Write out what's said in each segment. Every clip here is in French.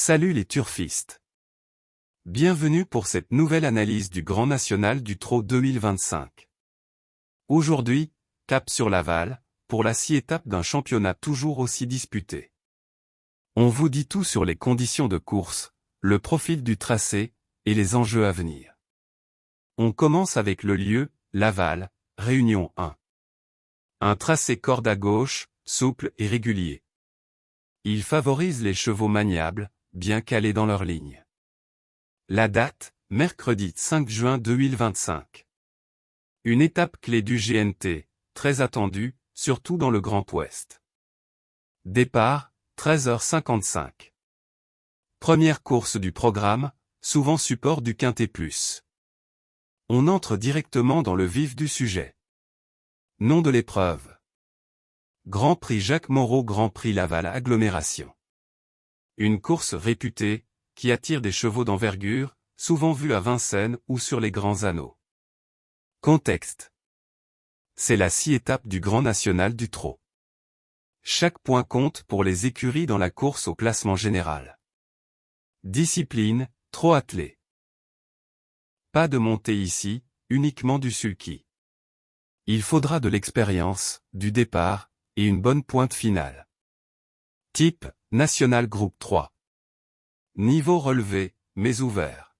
Salut les turfistes. Bienvenue pour cette nouvelle analyse du Grand National du Trot 2025. Aujourd'hui, cap sur Laval, pour la 6 étapes d'un championnat toujours aussi disputé. On vous dit tout sur les conditions de course, le profil du tracé, et les enjeux à venir. On commence avec le lieu, Laval, Réunion 1. Un tracé corde à gauche, souple et régulier. Il favorise les chevaux maniables, bien calés dans leur ligne. La date, mercredi 5 juin 2025. Une étape clé du GNT, très attendue, surtout dans le Grand Ouest. Départ, 13h55. Première course du programme, souvent support du Quintet Plus. On entre directement dans le vif du sujet. Nom de l'épreuve. Grand Prix Jacques Moreau, Grand Prix Laval Agglomération. Une course réputée, qui attire des chevaux d'envergure, souvent vus à Vincennes ou sur les grands anneaux. Contexte. C'est la 6 étapes du Grand National du Trot. Chaque point compte pour les écuries dans la course au classement général. Discipline, trot attelé. Pas de montée ici, uniquement du sulky. Il faudra de l'expérience, du départ, et une bonne pointe finale. Type, National Groupe 3. Niveau relevé, mais ouvert.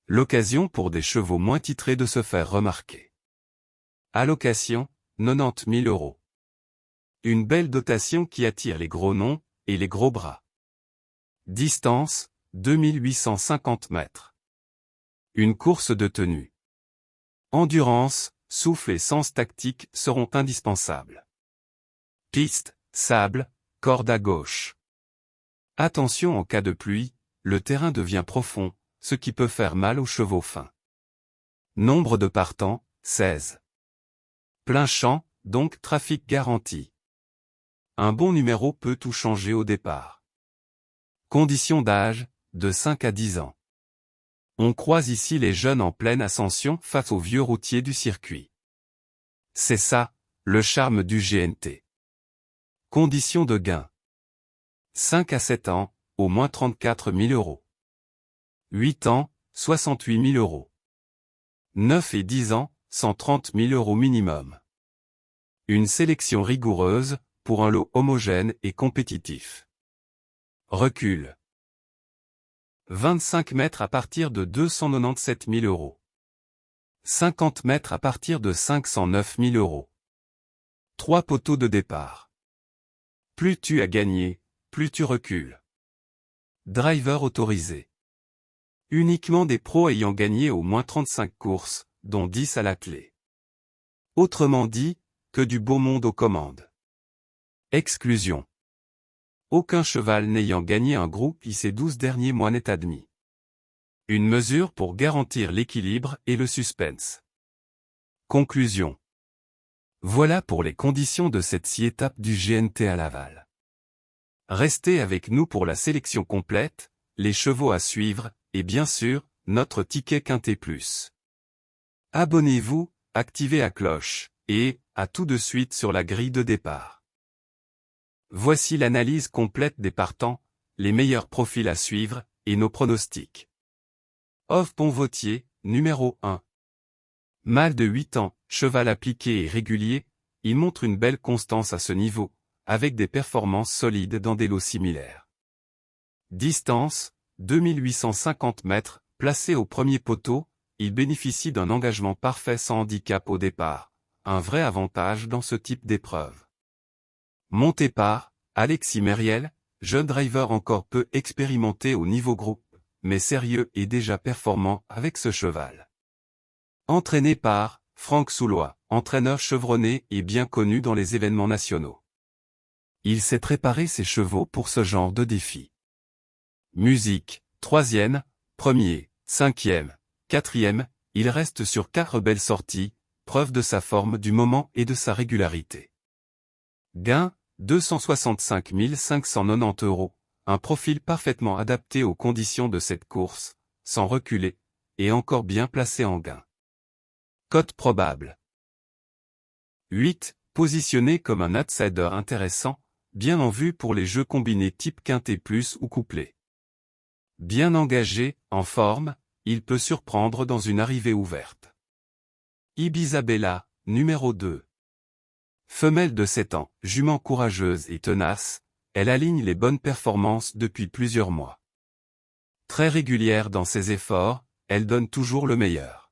L'occasion pour des chevaux moins titrés de se faire remarquer. Allocation, 90 000 €. Une belle dotation qui attire les gros noms, et les gros bras. Distance, 2850 mètres. Une course de tenue. Endurance, souffle et sens tactique seront indispensables. Piste, sable, corde à gauche. Attention en cas de pluie, le terrain devient profond, ce qui peut faire mal aux chevaux fins. Nombre de partants, 16. Plein champ, donc trafic garanti. Un bon numéro peut tout changer au départ. Conditions d'âge, de 5 à 10 ans. On croise ici les jeunes en pleine ascension face aux vieux routiers du circuit. C'est ça, le charme du GNT. Conditions de gain. 5 à 7 ans, au moins 34 000 €. 8 ans, 68 000 €. 9 et 10 ans, 130 000 € minimum. Une sélection rigoureuse, pour un lot homogène et compétitif. Recul. 25 mètres à partir de 297 000 €. 50 mètres à partir de 509 000 €. 3 poteaux de départ. Plus tu as gagné, plus tu recules. Driver autorisé. Uniquement des pros ayant gagné au moins 35 courses, dont 10 à l'attelé. Autrement dit, que du beau monde aux commandes. Exclusion. Aucun cheval n'ayant gagné un groupe ces 12 derniers mois n'est admis. Une mesure pour garantir l'équilibre et le suspense. Conclusion. Voilà pour les conditions de cette 6 étapes du GNT à Laval. Restez avec nous pour la sélection complète, les chevaux à suivre, et bien sûr, notre ticket Quintet Plus. Abonnez-vous, activez la cloche, et, à tout de suite sur la grille de départ. Voici l'analyse complète des partants, les meilleurs profils à suivre, et nos pronostics. Ove Pont-Vautier, numéro 1. Mâle de 8 ans, cheval appliqué et régulier, il montre une belle constance à ce niveau, avec des performances solides dans des lots similaires. Distance, 2850 mètres, placé au premier poteau, il bénéficie d'un engagement parfait sans handicap au départ, un vrai avantage dans ce type d'épreuve. Monté par Alexis Mériel, jeune driver encore peu expérimenté au niveau groupe, mais sérieux et déjà performant avec ce cheval. Entraîné par Franck Soulois, entraîneur chevronné et bien connu dans les événements nationaux. Il sait préparer ses chevaux pour ce genre de défi. Musique, 3e, 1er, 5e, 4e, il reste sur 4 belles sorties, preuve de sa forme du moment et de sa régularité. Gain, 265 590 €, un profil parfaitement adapté aux conditions de cette course, sans reculer, et encore bien placé en gain. Cote probable. 8, positionné comme un outsider intéressant, bien en vue pour les jeux combinés type Quintet Plus ou couplé. Bien engagé, en forme, il peut surprendre dans une arrivée ouverte. Ibiza Bella, numéro 2. Femelle de 7 ans, jument courageuse et tenace, elle aligne les bonnes performances depuis plusieurs mois. Très régulière dans ses efforts, elle donne toujours le meilleur.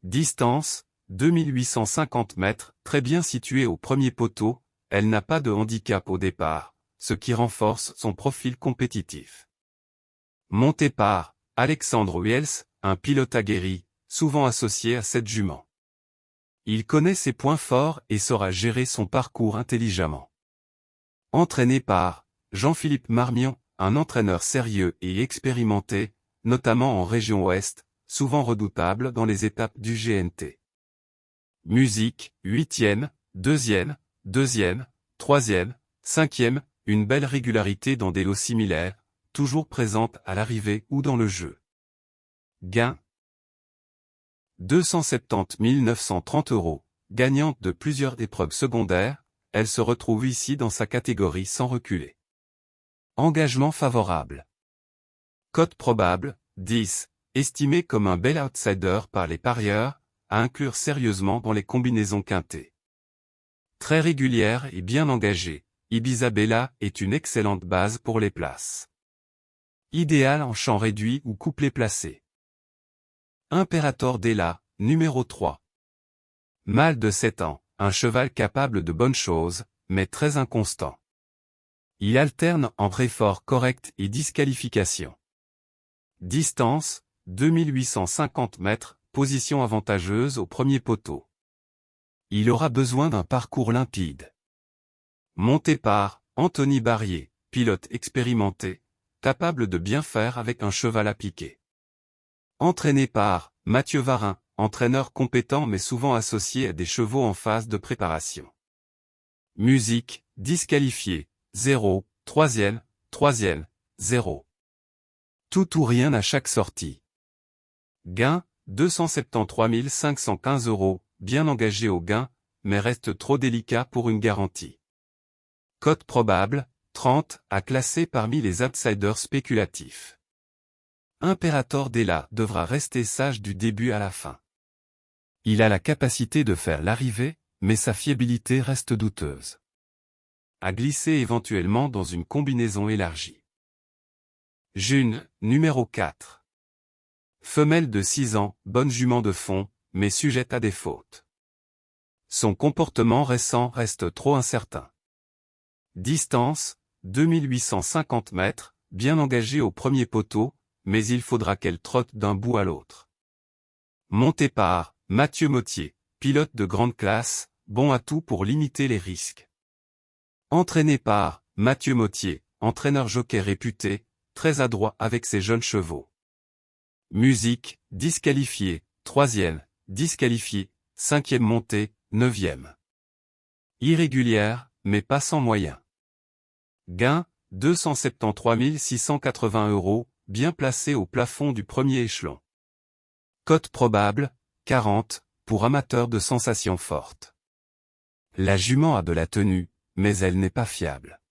Distance, 2850 mètres, très bien située au premier poteau, elle n'a pas de handicap au départ, ce qui renforce son profil compétitif. Montée par Alexandre Wiels, un pilote aguerri, souvent associé à cette jument. Il connaît ses points forts et saura gérer son parcours intelligemment. Entraîné par Jean-Philippe Marmion, un entraîneur sérieux et expérimenté, notamment en région ouest, souvent redoutable dans les étapes du GNT. Musique, 8e, 2e, 2e, 3e, 5e, une belle régularité dans des lots similaires, toujours présente à l'arrivée ou dans le jeu. Gain 270 930 €, gagnante de plusieurs épreuves secondaires, elle se retrouve ici dans sa catégorie sans reculer. Engagement favorable. Cote probable, 10, estimé comme un bel outsider par les parieurs, à inclure sérieusement dans les combinaisons quintées. Très régulière et bien engagée, Ibiza Bella est une excellente base pour les places. Idéal en champ réduit ou couplet placé. Imperator Della, numéro 3. Mâle de 7 ans, un cheval capable de bonnes choses, mais très inconstant. Il alterne entre effort correct et disqualification. Distance, 2850 mètres, position avantageuse au premier poteau. Il aura besoin d'un parcours limpide. Monté par Anthony Barrier, pilote expérimenté, capable de bien faire avec un cheval à piquer. Entraîné par Mathieu Varin, entraîneur compétent mais souvent associé à des chevaux en phase de préparation. Musique, disqualifié, 0, 3e, 0. Tout ou rien à chaque sortie. Gain, 273 515 €, bien engagé au gain, mais reste trop délicat pour une garantie. Cote probable, 30, à classer parmi les outsiders spéculatifs. Imperator Della devra rester sage du début à la fin. Il a la capacité de faire l'arrivée, mais sa fiabilité reste douteuse. À glisser éventuellement dans une combinaison élargie. June, numéro 4. Femelle de 6 ans, bonne jument de fond, mais sujette à des fautes. Son comportement récent reste trop incertain. Distance, 2850 mètres, bien engagée au premier poteau, mais il faudra qu'elle trotte d'un bout à l'autre. Montée par Mathieu Mottier, pilote de grande classe, bon atout pour limiter les risques. Entraîné par Mathieu Mottier, entraîneur jockey réputé, très adroit avec ses jeunes chevaux. Musique, disqualifié, 3e, disqualifié, 5e montée, 9e. Irrégulière, mais pas sans moyens. Gain, 273 680 €, bien placé au plafond du premier échelon. Cote probable, 40, pour amateurs de sensations fortes. La jument a de la tenue, mais elle n'est pas fiable.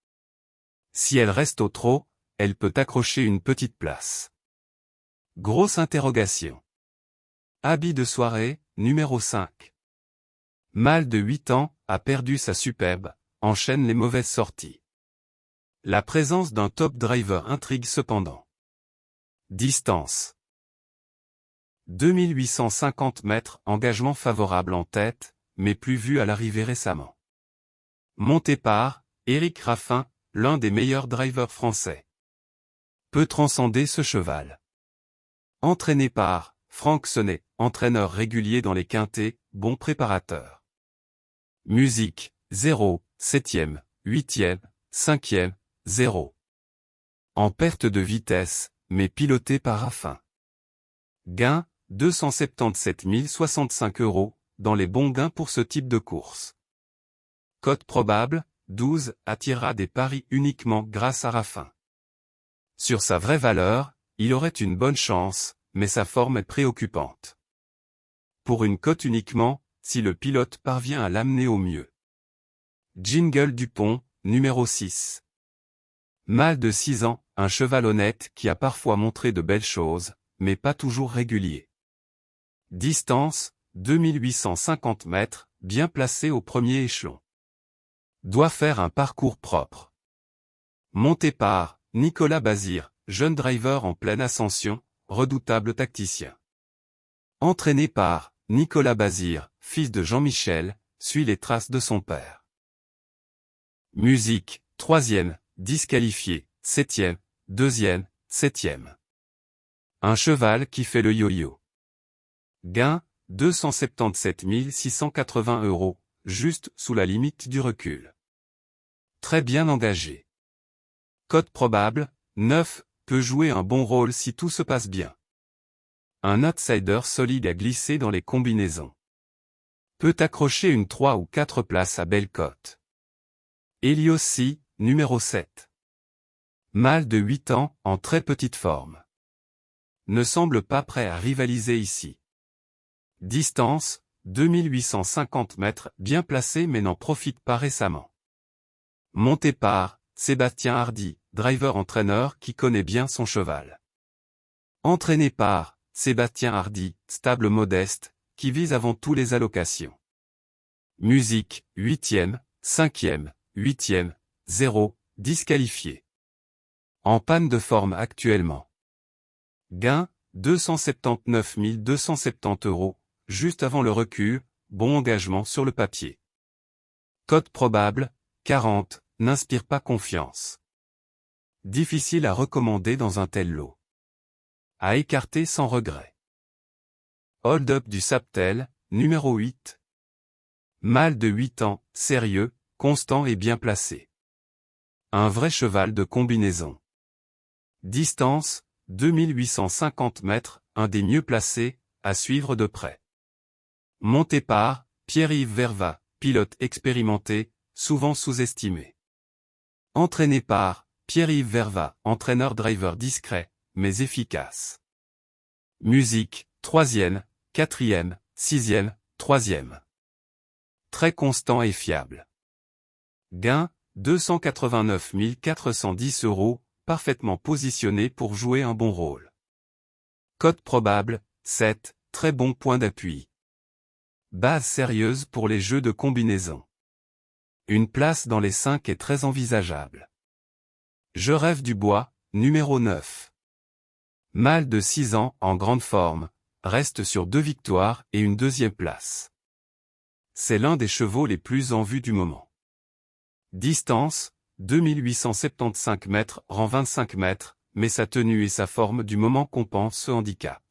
Si elle reste au trot, elle peut accrocher une petite place. Grosse interrogation. Habit de soirée, numéro 5. Mâle de 8 ans, a perdu sa superbe, enchaîne les mauvaises sorties. La présence d'un top driver intrigue cependant. Distance. 2850 mètres, engagement favorable en tête, mais plus vu à l'arrivée récemment. Monté par Éric Raffin, l'un des meilleurs drivers français. Peut transcender ce cheval. Entraîné par Franck Sonnet, entraîneur régulier dans les quintés, bon préparateur. Musique, 0, 7e, 8e, 5e, 0. En perte de vitesse, mais piloté par Raffin. Gain, 277 065 €, dans les bons gains pour ce type de course. Cote probable, 12, attirera des paris uniquement grâce à Raffin. Sur sa vraie valeur, il aurait une bonne chance, mais sa forme est préoccupante. Pour une cote uniquement, si le pilote parvient à l'amener au mieux. Jingle Dupont, numéro 6. Mâle de 6 ans, un cheval honnête qui a parfois montré de belles choses, mais pas toujours régulier. Distance, 2850 mètres, bien placé au premier échelon. Doit faire un parcours propre. Monté par Nicolas Bazir, jeune driver en pleine ascension, redoutable tacticien. Entraîné par Nicolas Bazir, fils de Jean-Michel, suit les traces de son père. Musique, 3e, disqualifié, 7e, 2e, 7e. Un cheval qui fait le yo-yo. Gain, 277 680 €, juste sous la limite du recul. Très bien engagé. Cote probable, 9, peut jouer un bon rôle si tout se passe bien. Un outsider solide à glisser dans les combinaisons. Peut accrocher une 3 ou 4 places à belle cote. Eliossi, numéro 7. Mâle de 8 ans, en très petite forme. Ne semble pas prêt à rivaliser ici. Distance, 2850 mètres, bien placé mais n'en profite pas récemment. Monté par Sébastien Hardy, driver-entraîneur qui connaît bien son cheval. Entraîné par Sébastien Hardy, stable modeste, qui vise avant tout les allocations. Musique, 8e, 5e, 8e, 0, disqualifié. En panne de forme actuellement. Gain, 279 270 €, juste avant le recul, bon engagement sur le papier. Cote probable, 40, n'inspire pas confiance. Difficile à recommander dans un tel lot. À écarter sans regret. Hold Up du Saptel, numéro 8. Mâle de 8 ans, sérieux, constant et bien placé. Un vrai cheval de combinaison. Distance, 2850 mètres, un des mieux placés, à suivre de près. Monté par Pierre-Yves Verva, pilote expérimenté, souvent sous-estimé. Entraîné par Pierre-Yves Verva, entraîneur-driver discret, mais efficace. Musique, 3e, 4e, 6e, 3e. Très constant et fiable. Gain, 289 410 €, parfaitement positionné pour jouer un bon rôle. Cote probable, 7, très bon point d'appui. Base sérieuse pour les jeux de combinaison. Une place dans les 5 est très envisageable. Je rêve du bois, numéro 9. Mâle de 6 ans, en grande forme, reste sur 2 victoires et une 2e place. C'est l'un des chevaux les plus en vue du moment. Distance, 2875 mètres, rang 25 mètres, mais sa tenue et sa forme du moment compensent ce handicap.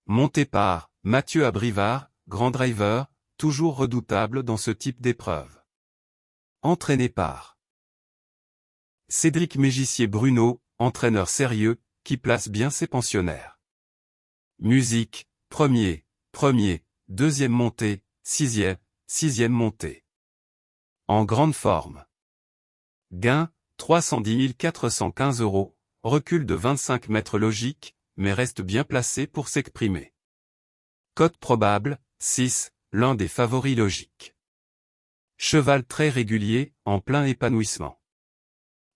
Monté par Mathieu Abrivard, grand driver, toujours redoutable dans ce type d'épreuve. Entraîné par Cédric Mégissier-Bruno, entraîneur sérieux, qui place bien ses pensionnaires. Musique, 1er, 2e montée, 6e montée. En grande forme. Gain, 310 415 €, recul de 25 mètres logique, mais reste bien placé pour s'exprimer. Cote probable, 6, l'un des favoris logiques. Cheval très régulier, en plein épanouissement.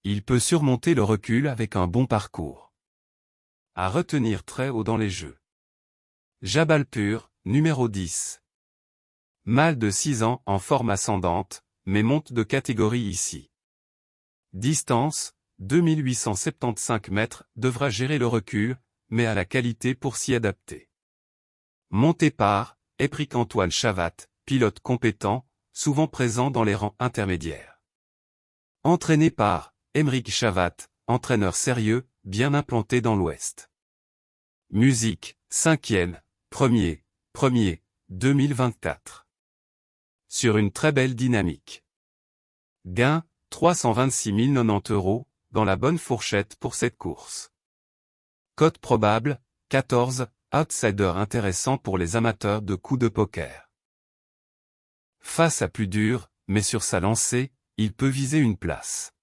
Il peut surmonter le recul avec un bon parcours. À retenir très haut dans les jeux. Jabalpur, numéro 10. Mâle de 6 ans, en forme ascendante, mais monte de catégorie ici. Distance, 2875 mètres, devra gérer le recul, mais a la qualité pour s'y adapter. Monté par Épric Antoine Chavat, pilote compétent, souvent présent dans les rangs intermédiaires. Entraîné par Émeric Chavat, entraîneur sérieux, bien implanté dans l'Ouest. Musique, 5e, 1er, 2024. Sur une très belle dynamique. Gain, 326 090 €, dans la bonne fourchette pour cette course. Cote probable, 14, outsider intéressant pour les amateurs de coups de poker. Face à plus dur, mais sur sa lancée, il peut viser une place.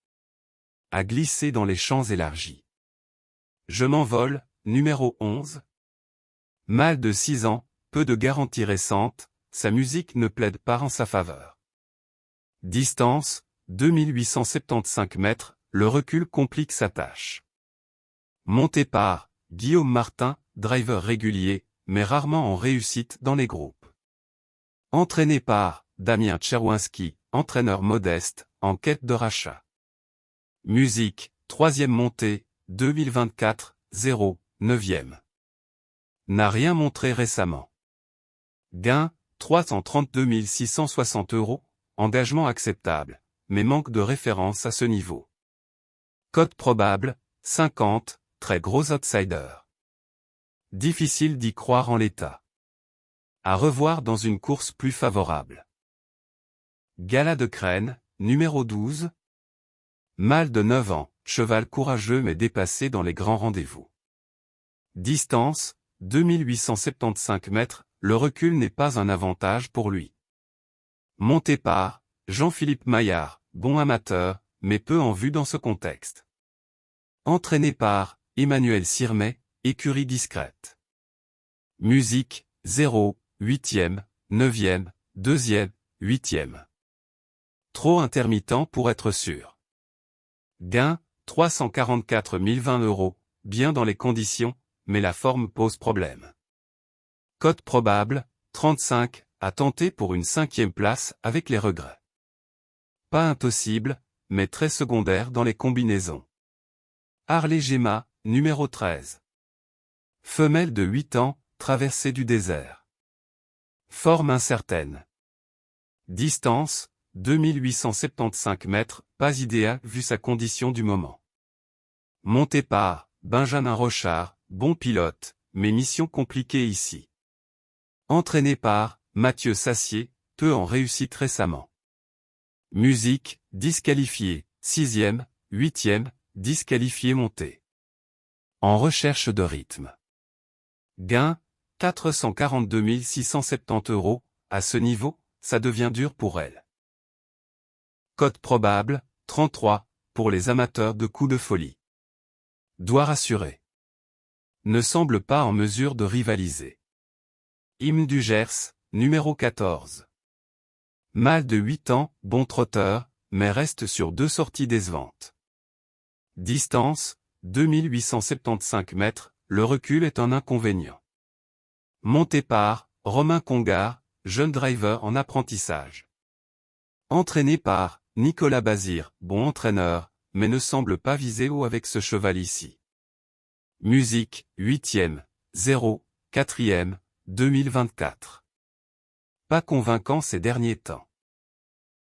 À glisser dans les champs élargis. Je m'envole, numéro 11. Mâle de 6 ans, peu de garantie récente, sa musique ne plaide pas en sa faveur. Distance, 2875 mètres, le recul complique sa tâche. Monté par Guillaume Martin, driver régulier, mais rarement en réussite dans les groupes. Entraîné par Damien Czerwinski, entraîneur modeste, en quête de rachat. Musique, 3e montée, 2024, 0, 9e. N'a rien montré récemment. Gain, 332 660 €, engagement acceptable, mais manque de référence à ce niveau. Cote probable, 50, très gros outsider. Difficile d'y croire en l'état. À revoir dans une course plus favorable. Gala de Crène, numéro 12. Mâle de 9 ans, cheval courageux mais dépassé dans les grands rendez-vous. Distance, 2875 mètres, le recul n'est pas un avantage pour lui. Monté par Jean-Philippe Maillard, bon amateur, mais peu en vue dans ce contexte. Entraîné par Emmanuel Sirmet, écurie discrète. Musique, 0, 8e, 9e, 2e, 8e. Trop intermittent pour être sûr. Gain, 344 020 €, bien dans les conditions, mais la forme pose problème. Cote probable, 35, à tenter pour une 5e place avec les regrets. Pas impossible, mais très secondaire dans les combinaisons. Harley Gemma, numéro 13. Femelle de 8 ans, traversée du désert. Forme incertaine. Distance, 2875 mètres, pas idéal vu sa condition du moment. Monté par Benjamin Rochard, bon pilote, mais mission compliquée ici. Entraîné par Mathieu Sassier, peu en réussite récemment. Musique, disqualifié, 6e, 8e, disqualifié monté. En recherche de rythme. Gain, 442 670 €, à ce niveau, ça devient dur pour elle. Cote probable, 33, pour les amateurs de coups de folie. Doit rassurer. Ne semble pas en mesure de rivaliser. Hymne du Gers, numéro 14. Mâle de 8 ans, bon trotteur, mais reste sur 2 sorties décevantes. Distance, 2875 mètres, le recul est un inconvénient. Monté par Romain Congar, jeune driver en apprentissage. Entraîné par Nicolas Bazir, bon entraîneur, mais ne semble pas viser haut avec ce cheval ici. Musique, 8e, 0, 4e, 2024. Pas convaincant ces derniers temps.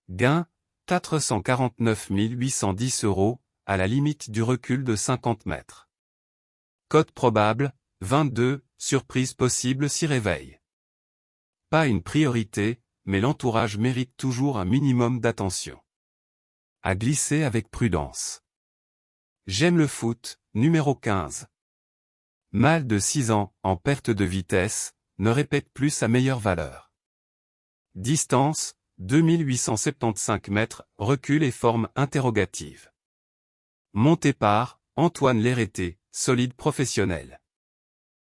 Gain, 449 810 €, à la limite du recul de 50 mètres. Cote probable, 22, surprise possible s'y réveille. Pas une priorité, mais l'entourage mérite toujours un minimum d'attention. À glisser avec prudence. J'aime le foot, numéro 15. Mâle de 6 ans, en perte de vitesse, ne répète plus sa meilleure valeur. Distance, 2875 mètres, recul et forme interrogative. Monté par Antoine Lérété, solide professionnel.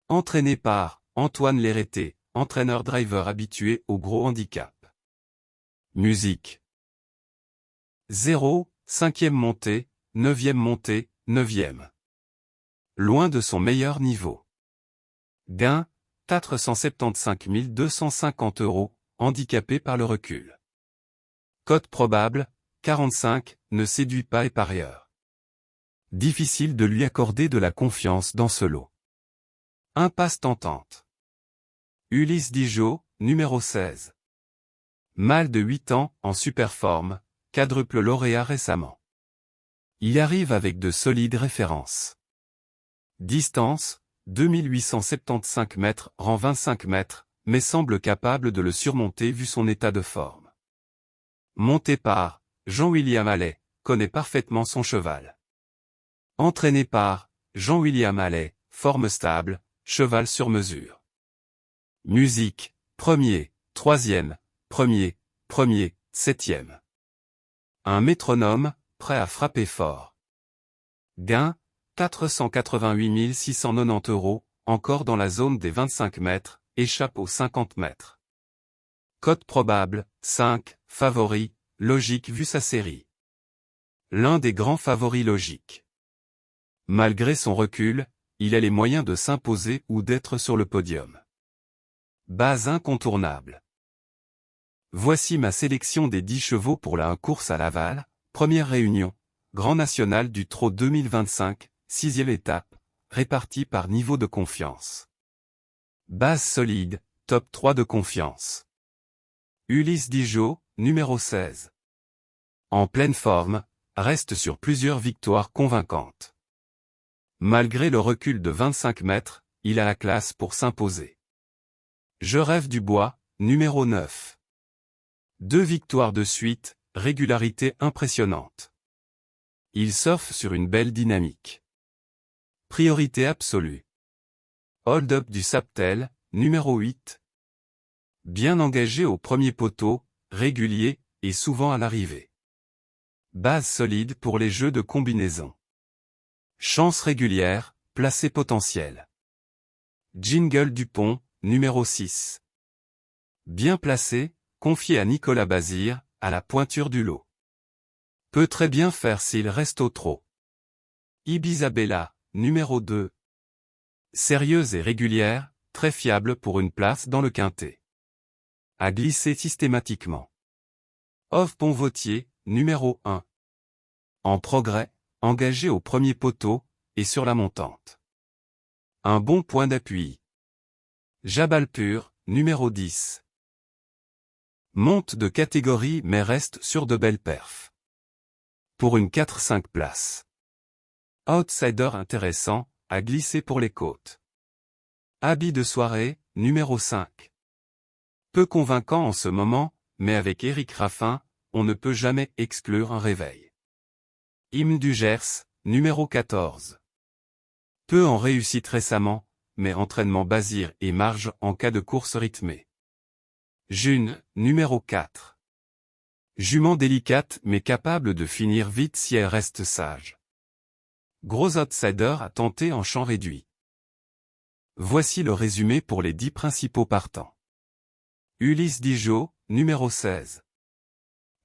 Entraîné par Antoine Lérété, entraîneur-driver habitué au gros handicap. Musique. 0, 5e montée, 9e montée, 9e. Loin de son meilleur niveau. Gain, 475 250 €, handicapé par le recul. Cote probable, 45, ne séduit pas et parieur. Difficile de lui accorder de la confiance dans ce lot. Impasse tentante. Ulysse Dijon, numéro 16. Mâle de 8 ans, en super forme, quadruple lauréat récemment. Il arrive avec de solides références. Distance, 2875 mètres, rang 25 mètres, mais semble capable de le surmonter vu son état de forme. Monté par Jean-William Allais, connaît parfaitement son cheval. Entraîné par Jean-William Allais, forme stable, cheval sur mesure. Musique, 1er, 3e, 1er, 7e. Un métronome, prêt à frapper fort. Gain, 488 690 €, encore dans la zone des 25 mètres, échappe aux 50 mètres. Cote probable, 5, favori, logique vu sa série. L'un des grands favoris logiques. Malgré son recul, il a les moyens de s'imposer ou d'être sur le podium. Base incontournable. Voici ma sélection des 10 chevaux pour la course à Laval, première réunion, Grand National du Trot 2025, 6e étape, répartie par niveau de confiance. Base solide, top 3 de confiance. Ulysse Digeot, numéro 16. En pleine forme, reste sur plusieurs victoires convaincantes. Malgré le recul de 25 mètres, il a la classe pour s'imposer. Je rêve du bois, numéro 9. 2 victoires de suite, régularité impressionnante. Il surfe sur une belle dynamique. Priorité absolue. Hold Up du Saptel, numéro 8. Bien engagé au premier poteau, régulier, et souvent à l'arrivée. Base solide pour les jeux de combinaison. Chance régulière, placé potentiel. Jingle Dupont, numéro 6. Bien placé, confié à Nicolas Bazir, à la pointure du lot. Peut très bien faire s'il reste au trot. Ibisabella, numéro 2. Sérieuse et régulière, très fiable pour une place dans le quintet. À glisser systématiquement. Ove Ponvautier, numéro 1. En progrès, engagé au premier poteau, et sur la montante. Un bon point d'appui. Jabal Pur, numéro 10. Monte de catégorie mais reste sur de belles perfs. Pour une 4-5 places. Outsider intéressant, à glisser pour les côtes. Habit de soirée, numéro 5. Peu convaincant en ce moment, mais avec Éric Raffin, on ne peut jamais exclure un réveil. Hymne du Gers, numéro 14. Peu en réussite récemment, mais entraînement Bazir et marge en cas de course rythmée. June, numéro 4. Jument délicate mais capable de finir vite si elle reste sage. Gros outsider à tenter en champ réduit. Voici le résumé pour les 10 principaux partants. Ulysse Digeot, numéro 16.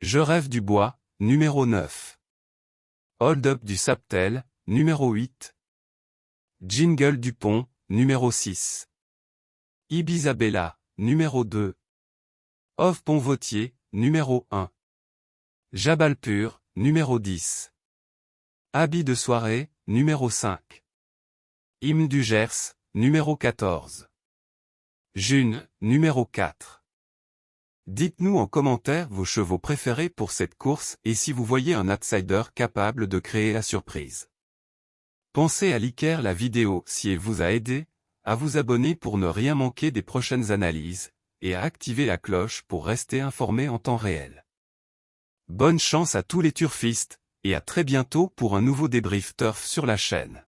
Je rêve du bois, numéro 9. Hold Up du Saptel, numéro 8. Jingle Dupont, numéro 6. Ibisabella, numéro 2. Ove Ponvautier, numéro 1. Jabal Pur, numéro 10. Habit de soirée, numéro 5. Hymne du Gers, numéro 14. June, numéro 4. Dites-nous en commentaire vos chevaux préférés pour cette course et si vous voyez un outsider capable de créer la surprise. Pensez à liker la vidéo si elle vous a aidé, à vous abonner pour ne rien manquer des prochaines analyses, et à activer la cloche pour rester informé en temps réel. Bonne chance à tous les turfistes, et à très bientôt pour un nouveau débrief turf sur la chaîne.